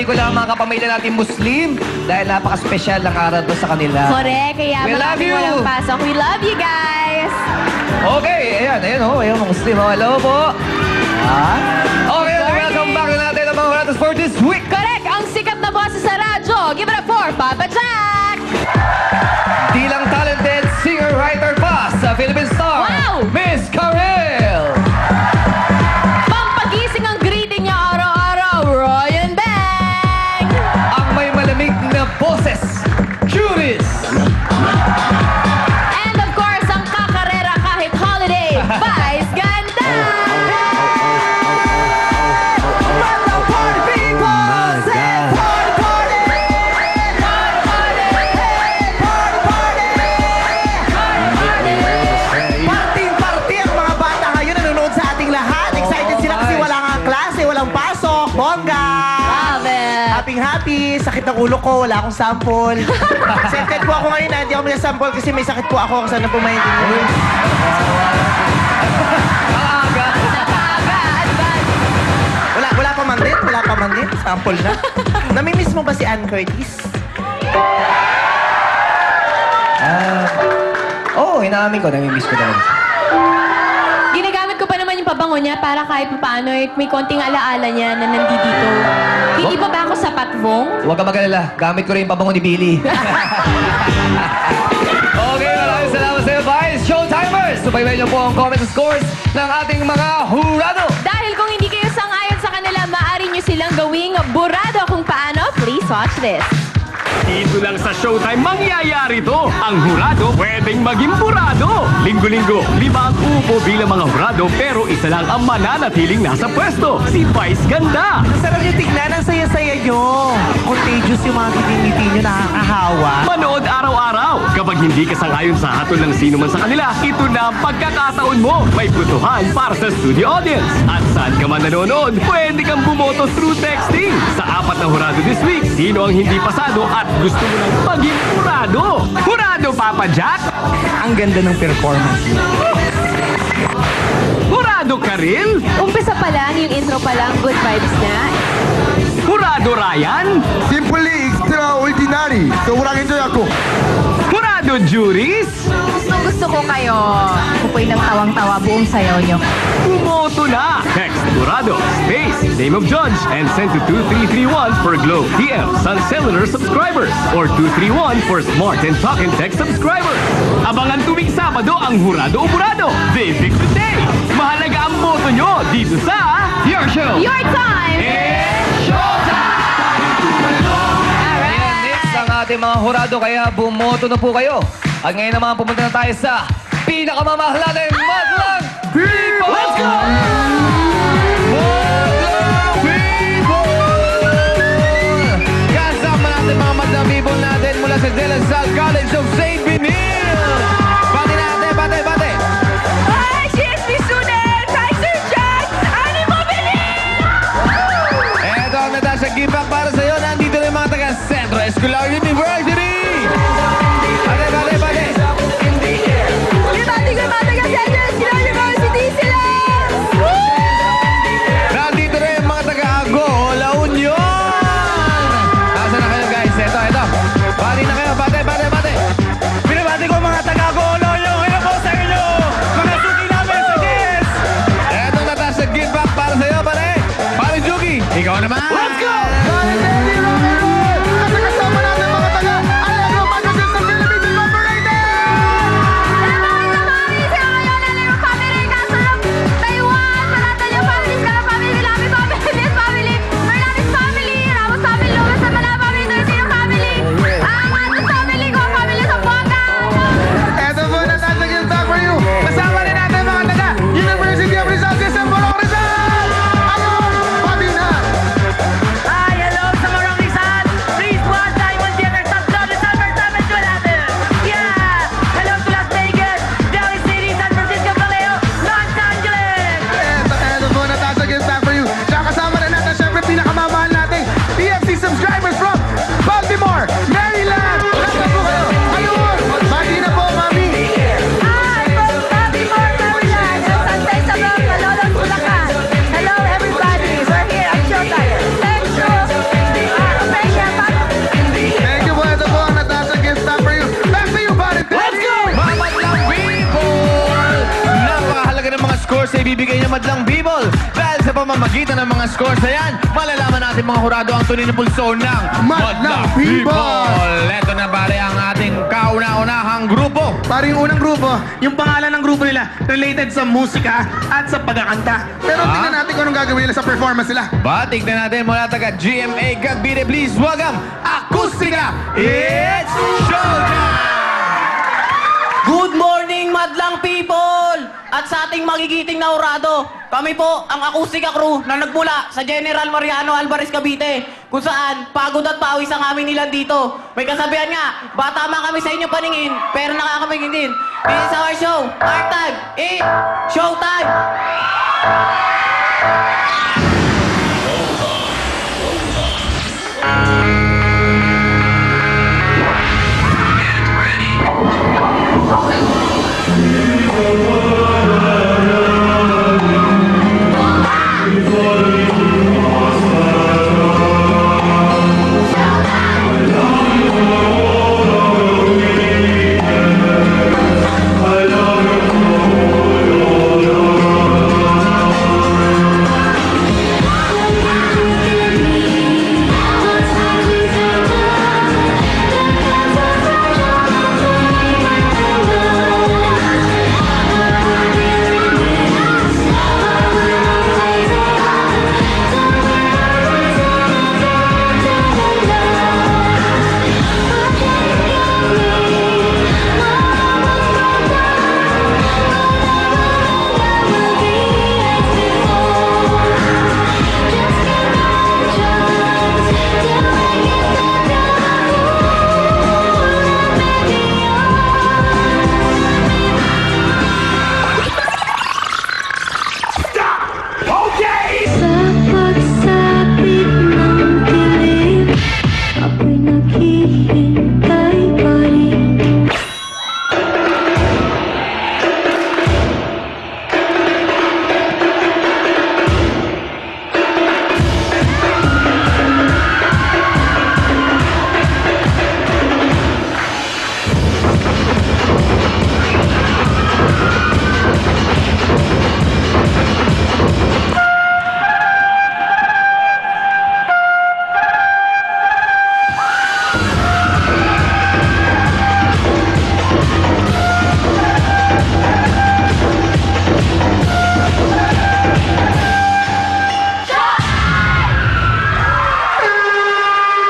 binabati ko lang ang mga kapamilya natin Muslim dahil napaka-special ng araw doon sa kanila. Correct. Kaya We love maraming you. walang pasok. We love you guys. Okay, ayan mga Muslim. Hello po. Okay, welcome back na natin ang mga Hurados for this week. Correct. Ang sikat na boses sa radyo. Give it up for Papa Jack. Di lang talented singer-writer pa sa Philippine Star, Wow! Miss Karel. Pampagising ang greeting niya araw-araw, Ryan Bang. Ang may malamig na boses, Juris. And of course, ang kakarera kahit holiday, Vice Ganda. Party ang mga bata ngayon nanonood sa ating lahat. Excited sila kasi wala nga klase, walang pasok. Bongga! Love it. Happy. Sakit ng ulo ko, wala akong sample. Accepted po ako ngayon, hindi ako may sample kasi may sakit po ako. Sana po maintindihan. Maaga. Napaaga, advance. Wala pa man din. Sample na. Namimiss mo ba si Ann Curtis? Oo, inaamin ko. Namimiss ko talaga. Ginagamit ko pa naman yung pabango niya para kahit paano may konting alaala niya na nandito. Hindi pa ba ako sapat, Vong? Huwag ka mag-alala. Gamit ko rin yung pabango ni Billy. Okay, maraming salamat sa iyo, Vice. Showtimers! Subaybayan niyo po ang comments and scores ng ating mga Hurado. Dahil kung hindi kayo sang-ayon sa kanila, maaari nyo silang gawing burado kung paano. Please watch this. Dito lang sa Showtime mangyayari to. Ang hurado pwedeng maging burado. Linggo-linggo, 5 ang uupo bilang mga hurado pero isa lang ang mananatiling nasa pwesto. Si Vice Ganda. Ang sarap yung tignan, ang saya-saya nyo. Contagious yung mga ngiti-ngiti nyo, nakakahawa. Manood araw-araw. Kapag hindi ka sang-ayon sa hatol ng sino man sa kanila, ito na ang pagkakataon mo. May butuhan para sa studio audience. At saan ka man nanonood, pwede kang bumoto through texting. Sa 4 na hurado this week, sino ang hindi pasado at gusto mo nang maging hurado? Hurado, Papa Jack? Ang ganda ng performance nyo. Hurado, Karil? Umpisa pa lang, yung intro pa lang, good vibes niya. Hurado, Ryan? Simply extraordinary. Sobrang enjoy ako. Hurado, Juris? Gusto ko kayo. Kupoy ng tawang-tawa buong sayaw nyo. Bumoto na! Text Hurado, space, name of judge, and send to 2331 for Globe TM Sun Cellular subscribers or 231 for Smart and Talk and Text subscribers. Abangan tuwing Sabado ang Hurado o Burado. The Victor Day! Mahalaga ang boto nyo dito sa Your Show! Your time! It's showtime! Ayan, next ang ating mga Hurado, kaya bumoto na po kayo. At ngayon naman pumunta na tayo sa pinakamamahal natin, Madlang People! Let's go! Madlang People! Kasama natin mga Madlang People natin mula sa De La Salle College of St. Benil. Bati natin, bati! Hi, CSB students! Hi, Sir Jack! Animo Benil! Eto ang Natasha Give Back para sa iyo. Nandito na yung mga taga Centro Escolar University. Bate! Libati ko mga taga-Central Escolar University sila! Nandito rin yung mga taga-Ago, La Union. Nasaan na kayo guys? Eto. Bati na kayo, bate! Binabati ko mga taga-Ago, La Union. Ino po sa inyo. Mga suki namin sa GS. Eto Natasha Give Back para sa iyo, pare. Pare Juki, ikaw naman. Let's go! At kasama natin mga taga Allegro Magazine sa Philippines Incorporated! Eto po, Natasha Give Back for you. Kasama rin natin mga taga University of Rizal, Quezon, Rizal! Ayun, pati na! Ay, ibibigay niya madlang bibol. Dahil sa pamamagitan ng mga scores na yan, malalaman natin mga hurado ang tunay na pulso ng Madlang Bibol. Ito na pare ang ating kauna-unahang grupo. Para yung unang grupo, yung pangalan ng grupo nila related sa musika at sa pagkakanta. Pero tingnan natin kung anong gagawin nila sa performance nila. Ba, tignan natin mula taga GMA Cavite. Please welcome Akustika. It's showtime! Good morning, madlang people! At sa ating magigiting na hurado, kami po ang Akustika Crew na nagmula sa General Mariano Alvarez, Cavite, kung saan pagod at pawis ang aming nilang dito. May kasabihan nga, bata man kami sa inyo paningin, pero nakakamingin din. This is our show, our tag, showtime!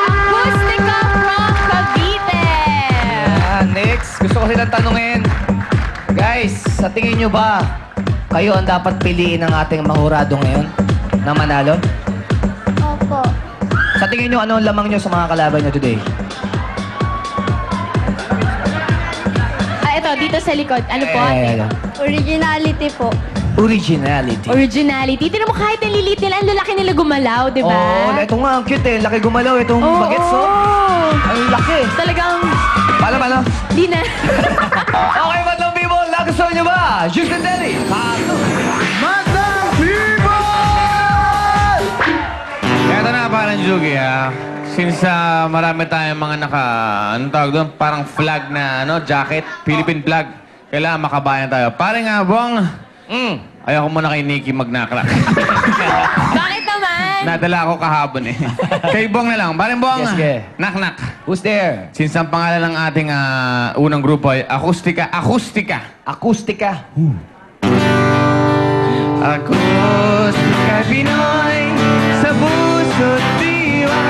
Akustika from Cavite! Next, gusto ko silang tanungin. Guys, sa tingin nyo ba, kayo ang dapat piliin ng ating mahurado ngayon na manalo? Opo. Sa tingin nyo, ano ang lamang nyo sa mga kalaban nyo today? Ito, dito sa likod. Ano po? Originality po. Originality. Originality. Tinan mo kahit ang lilit nila, ang lalaki nila gumalaw, di ba? Oh, ito nga, ang cute eh. Laki gumalaw itong bagets, oh. Ang laki. Talagang, Paano? di na. Okay, madlang people, nagustuhan nyo ba? Houston Deli, pato. Madlang Bibol! Ito na parang Jugi ha. Since marami tayong mga anong tawag doon? Parang flag na jacket, Philippine flag. Kailangan makabayan tayo. Parang nga, Bong, ayoko muna kay Nikki magnakla. Bakit naman? Nadala ako kahapon eh. Kay Bong na lang. Parang Bong, Yes, okay. nak-nak. Who's there? Since ang pangalan ng ating unang grupo ay Akustika. Akustika. Akustika Pinoy sa puso't diwa.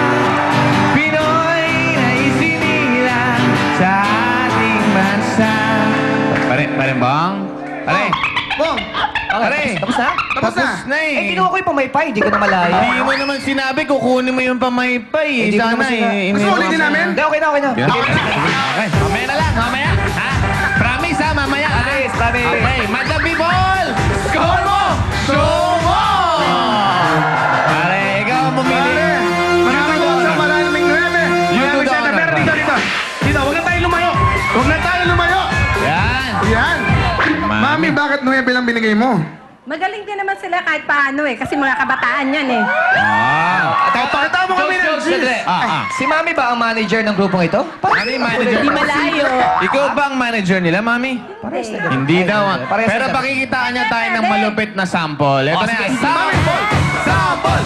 Pinoy na isinilang sa ating bansa. Pare, Bong? Pare. Bong, Pare. Tapos na? tapos na. na eh. Eh, kinuha ko yung pamaypay. Hindi ko na malaya. Hindi mo naman sinabi, kukunin mo yung pamaypay. Hindi ko Sana naman sinabi. eh. Gusto mo ulitin namin? Hindi, okay na. Okay, mamaya na lang, mamaya. Ha? Promise ha, mamaya. Promise, promise. Okay, Madlang People! Score mo! Show mo! Pare, ikaw ang pumili. Maraming doon sa maraming 9. You do the honor, Pero bro. dito. Dito, huwag na tayo lumayo. Huwag na tayo lumayo. Yan. Yan. Mami, bakit 9 lang binigay mo? Magaling din naman sila kahit paano eh. Kasi mga kabataan yan eh. Pakita mo kami ng George, G's. sandali. Si Mami ba ang manager ng grupong ito? Ano yung manager? Di malayo. Ikaw ba ang manager nila, Mami? Hindi daw. Pares na Pero ganun. pakikitaan niya tayo ng malupit na sample. Ito Oh, na sige. yan. Sample! Sample!